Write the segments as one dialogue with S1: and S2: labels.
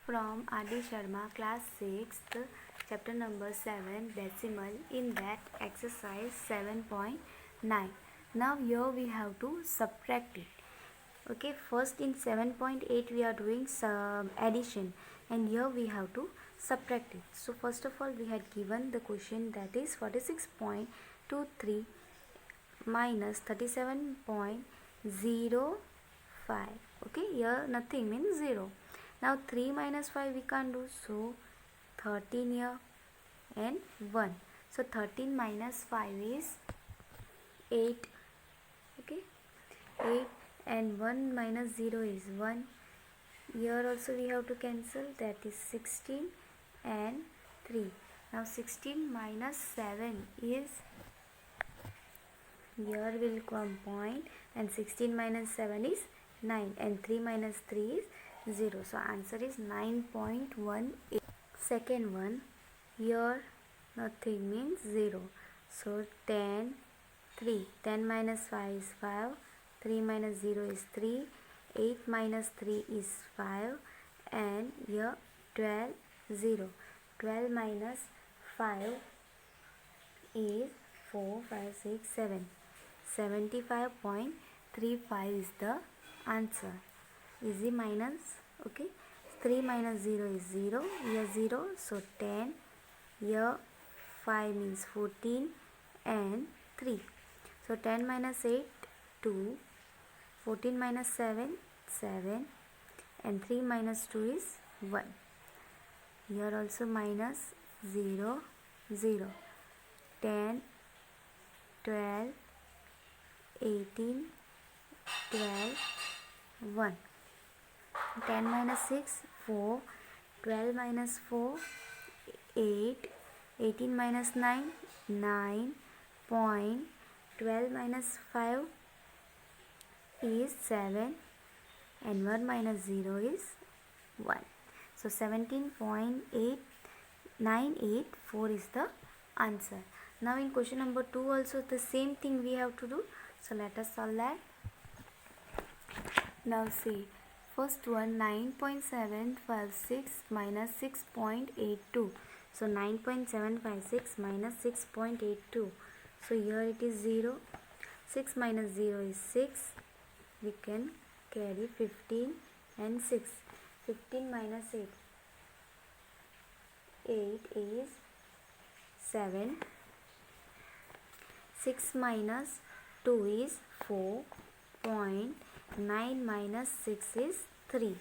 S1: from Adi Sharma, class 6th, chapter number 7, decimal, in that exercise 7.9. Now here we have to subtract it. Okay, first in 7.8 we are doing addition, and here we have to subtract it. So first of all, we had given the question, that is 46.23 minus 37.05. Okay, here nothing means 0. Now 3 minus 5 we can't do, so 13 here and 1. So 13 minus 5 is 8. Okay, 8, and 1 minus 0 is 1. Here also we have to cancel, that is 16 and 3. Now 16 minus 7 is, here will come point, and 16 minus 7 is 9, and 3 minus 3 is 0. So answer is 9.18. Second one, here nothing means 0. So 10, 3. 10 minus 5 is 5. 3 minus 0 is 3. 8 minus 3 is 5. And here 12, 0. 12 minus 5 is 4, 5, 6, 7. 75.35 is the answer. Easy minus. Okay, 3 minus 0 is 0. Here 0, so 10. Here 5 means 14 and 3. So 10 minus 8, 2. 14 minus 7, 7. And 3 minus 2 is 1. Here also minus 0, 0. 10, 12, 18, 12, 1. 10 minus 6, 4. 12 minus 4, 8. 18 minus 9, 9. Point. 12 minus 5 is 7. And 1 minus 0 is 1. So 17.8984 is the answer. Now in question number 2 also the same thing we have to do. So let us solve that. Now see, first one, 9.756 minus 6.82. So 9.756 minus 6.82. So here it is 0. 6 minus 0 is 6. We can carry 15 and 6. 15 minus 8. 8 is 7. 6 minus 2 is 4. 9 minus 6 is 3.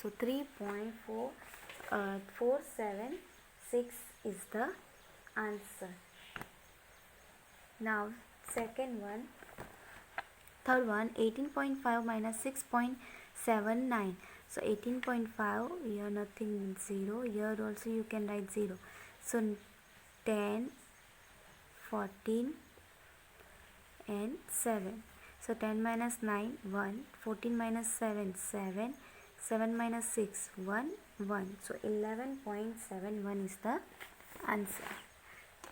S1: So 3.476 is the answer. Now second one, third one, 18.5 minus 6.79. So 18.5, here nothing means 0. Here also you can write 0. So 10, 14 and 7. So 10 minus 9, 1. 14 minus 7, 7. 7 minus 6, 1, 1. So 11.71 is the answer.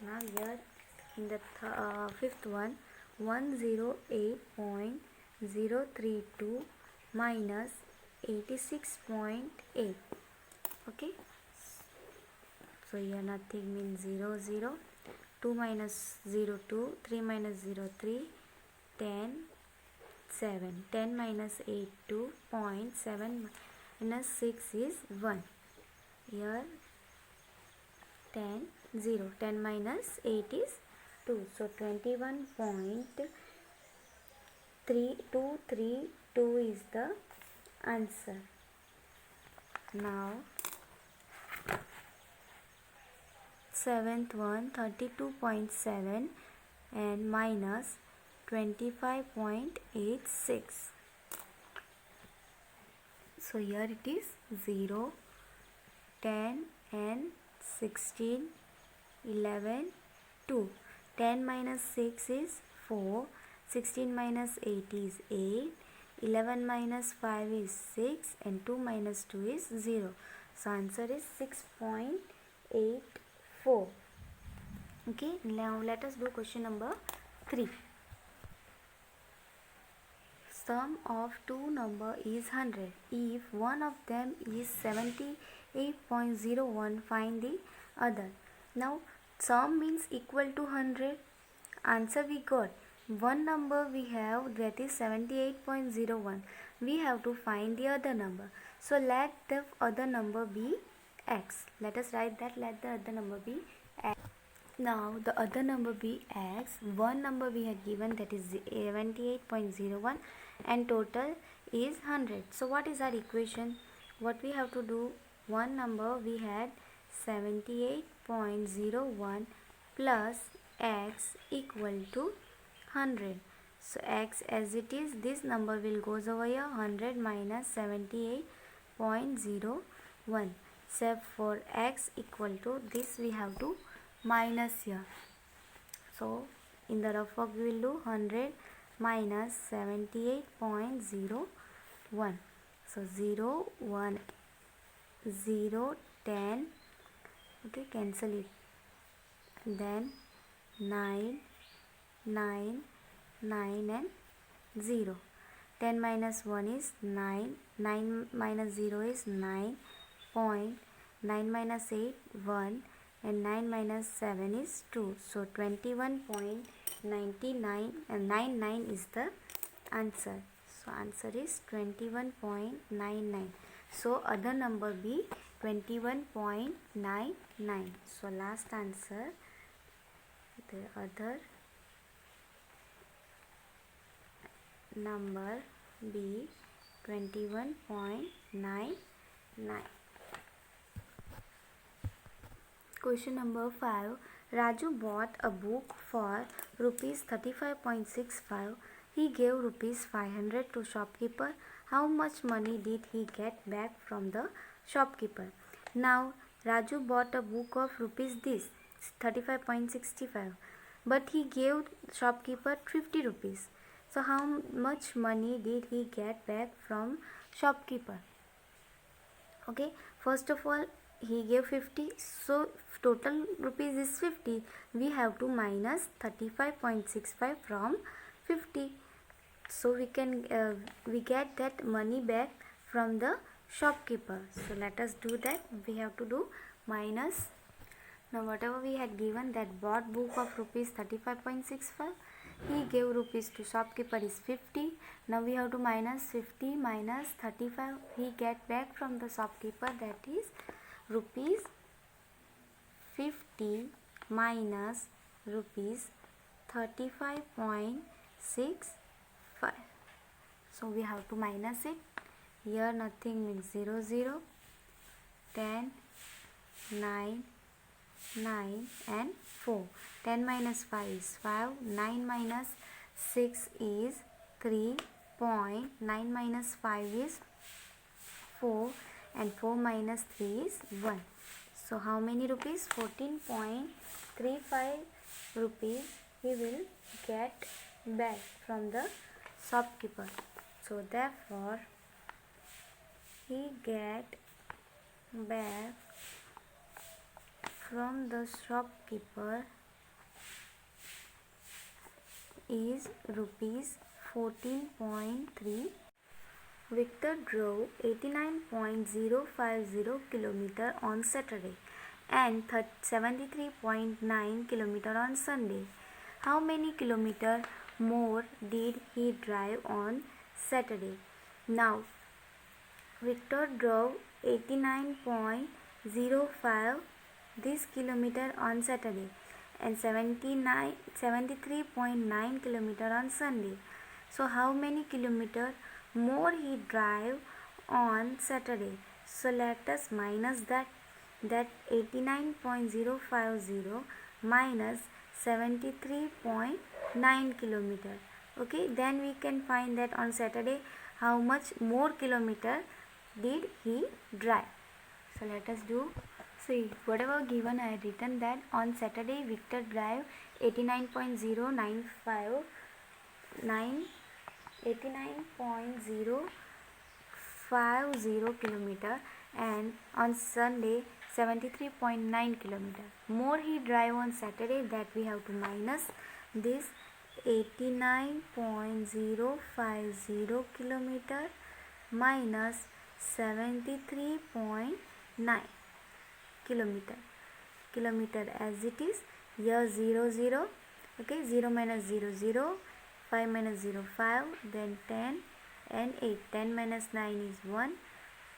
S1: Now here in the fifth one, 108.032 minus 86.8. Okay. So here nothing means 0, 0. 2 minus 0, 2. 3 minus 0, 3. 10, 7. 10 minus 8, 2. 0.7 minus 6 is 1. Here 10, 0. 10 minus 8 is 2. So 21.3232 is the answer. Now seventh one, 32.7 and minus 25.86. So here it is 0, 10 and 16, 11, 2. 10 minus 6 is 4. 16 minus 8 is 8. 11 minus 5 is 6. And 2 minus 2 is 0. So answer is 6.84. Okay, now let us do question number 3. sum of two number is 100. If one of them is 78.01, find the other. Now sum means equal to 100. Answer we got. One number we have, that is 78.01. We have to find the other number. So let the other number be x. Let us write that. Let the other number be x. Now the other number be x. One number we had given, that is 78.01, and total is 100. So what is our equation? What we have to do, one number we had 78.01 plus x equal to 100. So x as it is, this number will goes over here, 100 minus 78.01. Except for x equal to this, we have to minus here. So in the rough work we will do 100 minus 78.01. So 0, 1, 0, 10. Okay, cancel it. Then 9, 9, 9 and 0. 10 minus 1 is 9. 9 minus 0 is 9. 9 minus 8, 1. And 9 minus 7 is 2. So 21.99 is the answer. So answer is 21.99. So other number be 21.99. So last answer, the other number be 21.99. Question number 5. Raju bought a book for rupees 35.65. He gave rupees 500 to shopkeeper. How much money did he get back from the shopkeeper? Now Raju bought a book of rupees 35.65, but he gave shopkeeper 50 rupees. So how much money did he get back from shopkeeper? Okay, first of all, he gave 50, so total rupees is 50. We have to minus 35.65 from 50. So we can we get that money back from the shopkeeper. So let us do that. We have to do minus. Now whatever we had given, that bought book of rupees 35.65, he gave rupees to shopkeeper is 50. Now we have to minus 50 minus 35. He get back from the shopkeeper, that is rupees 50 minus rupees 35.65. So we have to minus it. Here nothing means 0, 0, 10, 9, 9 and 4. 10 minus 5 is 5. 9 minus 6 is 3. 9 minus 5 is 4. And 4 minus 3 is 1. So how many rupees? 14.35 rupees he will get back from the shopkeeper. So therefore he get back from the shopkeeper is rupees 14.3. Victor drove 89.050 km on Saturday and 73.9 km on Sunday. How many kilometer more did he drive on Saturday? Now, Victor drove 89.05 this kilometer on Saturday and 73.9 kilometer on Sunday. So how many kilometer more he drive on Saturday? So let us minus that 89.050 minus 73.9 kilometer. Okay, then we can find that on Saturday how much more kilometer did he drive. So let us do. See, whatever given, I had written that on Saturday Victor drive 89.050 kilometer, and on Sunday 73.9 kilometer. More he drive on Saturday, that we have to minus this 89.050 kilometer minus 73.9 kilometer as it is. Here 0 0, okay, 0 minus 0 0, 5 minus 0 5, then 10 and 8. 10 minus 9 is 1,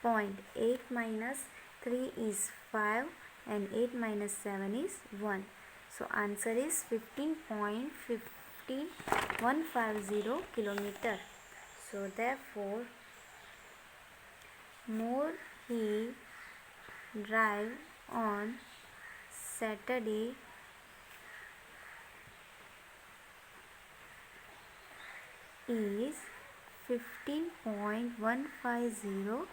S1: 0.8 minus 3 is 5, and 8 minus 7 is 1. So answer is 15.150 kilometer. So therefore, more he drive on Saturday is 15.150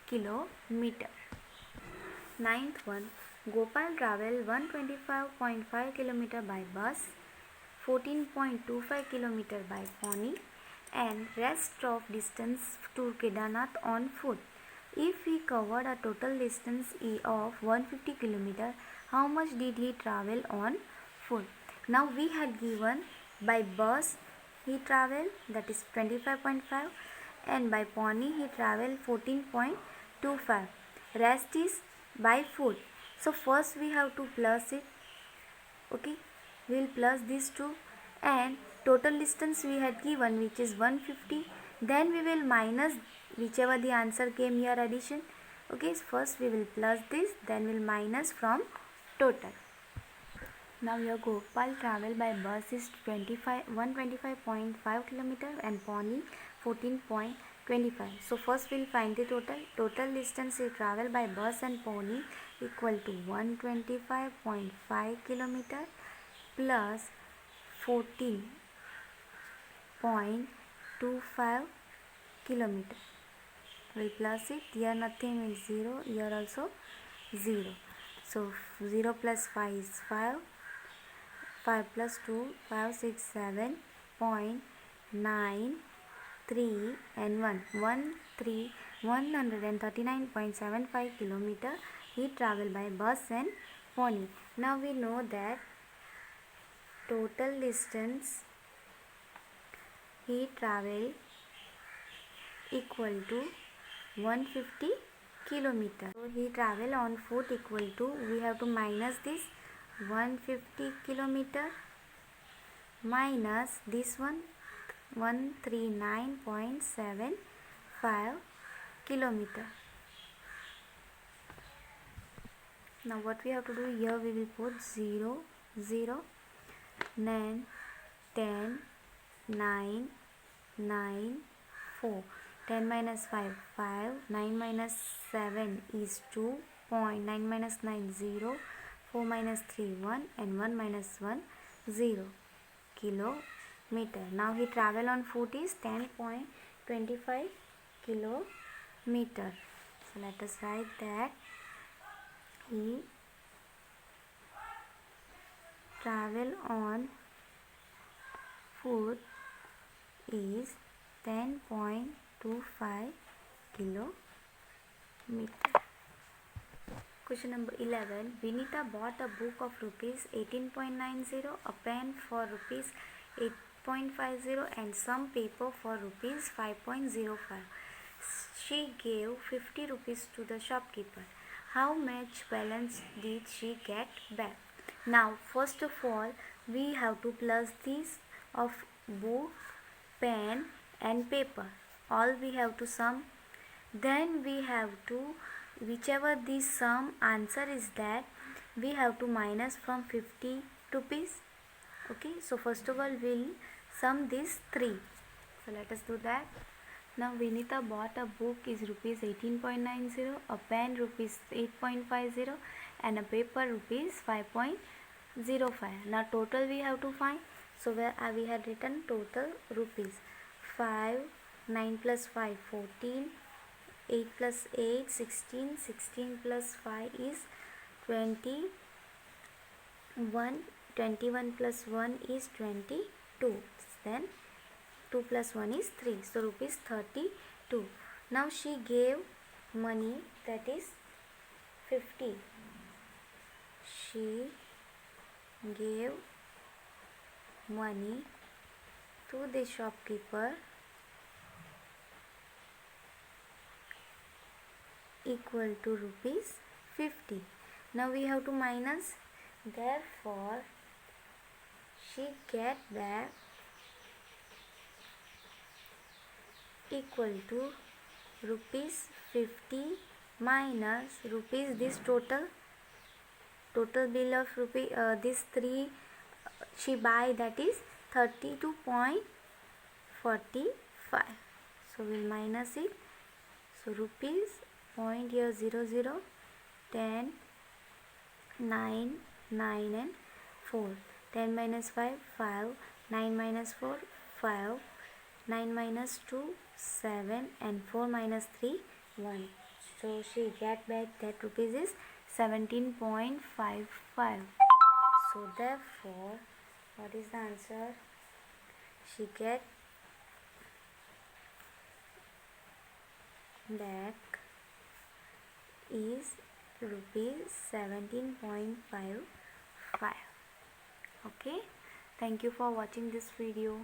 S1: kilometer. Ninth one, Gopal travel 125.5 km by bus, 14.25 km by pony, and rest of distance to Kedarnath on foot. If he covered a total distance of 150 km, how much did he travel on foot? Now we had given by bus he traveled, that is 25.5, and by pony he traveled 14.25. Rest is by foot. So first we have to plus it. Okay, we will plus these two, and total distance we had given, which is 150. Then we will minus whichever the answer came here, addition. Okay, so first we will plus this, then we will minus from total. Now your Gopal travel by bus is 125.5 km and pony 14.25. So first we will find the total. Total distance you travel by bus and pony equal to 125.5 km plus 14.25 km. We plus it. Here nothing is 0. Here also 0. So 0 plus 5 is 5. 5 plus 2, 5, 6, 7, 0.9, 3 and 1. 139.75 km he traveled by bus and pony. Now we know that total distance he traveled equal to 150 km. So he traveled on foot equal to, we have to minus this 150 km minus this one 139.75 km. Now what we have to do here, we will put 0 0, then 10 9 9 4, 10 minus 5 5, 9 minus 7 is 2, 9 minus 9 0, 4 minus 3 1, and 1 minus 1 0 kilometer. Now he travel on foot is 10.25 kilometer. So let us write that he travel on foot is 10.25 kilometer. Question number 11. Vinita bought a book of rupees 18.90, a pen for rupees 8.50, and some paper for rupees 5.05. She gave 50 rupees to the shopkeeper. How much balance did she get back? Now first of all, we have to plus this of book, pen and paper. All we have to sum. Then we have to, whichever the sum answer is, that we have to minus from 50 rupees. Okay, so first of all we'll sum these 3. So let us do that. Now Vinita bought a book is rupees 18.90, a pen rupees 8.50, and a paper rupees 5.05. Now total we have to find. So where we had written total rupees 5, 9 plus 5 14, 8 plus 8 16, 16 plus 5 is 21, 21 plus 1 is 22, then 2 plus 1 is 3, so rupees 32. Now she gave money, that is 50. She gave money to the shopkeeper equal to rupees 50. Now we have to minus. Therefore, she get back equal to rupees 50 minus rupees this total bill of rupee this 3 she buy, that is 32.45. so we'll minus it. So rupees point here 00, 10, 9, 9 and 4. 10 minus 5, 5. 9 minus 4, 5. 9 minus 2, 7 and 4 minus 3, 1. So she get back that rupees is 17.55. So therefore, what is the answer? She get back is rupees 17.55. Okay, thank you for watching this video.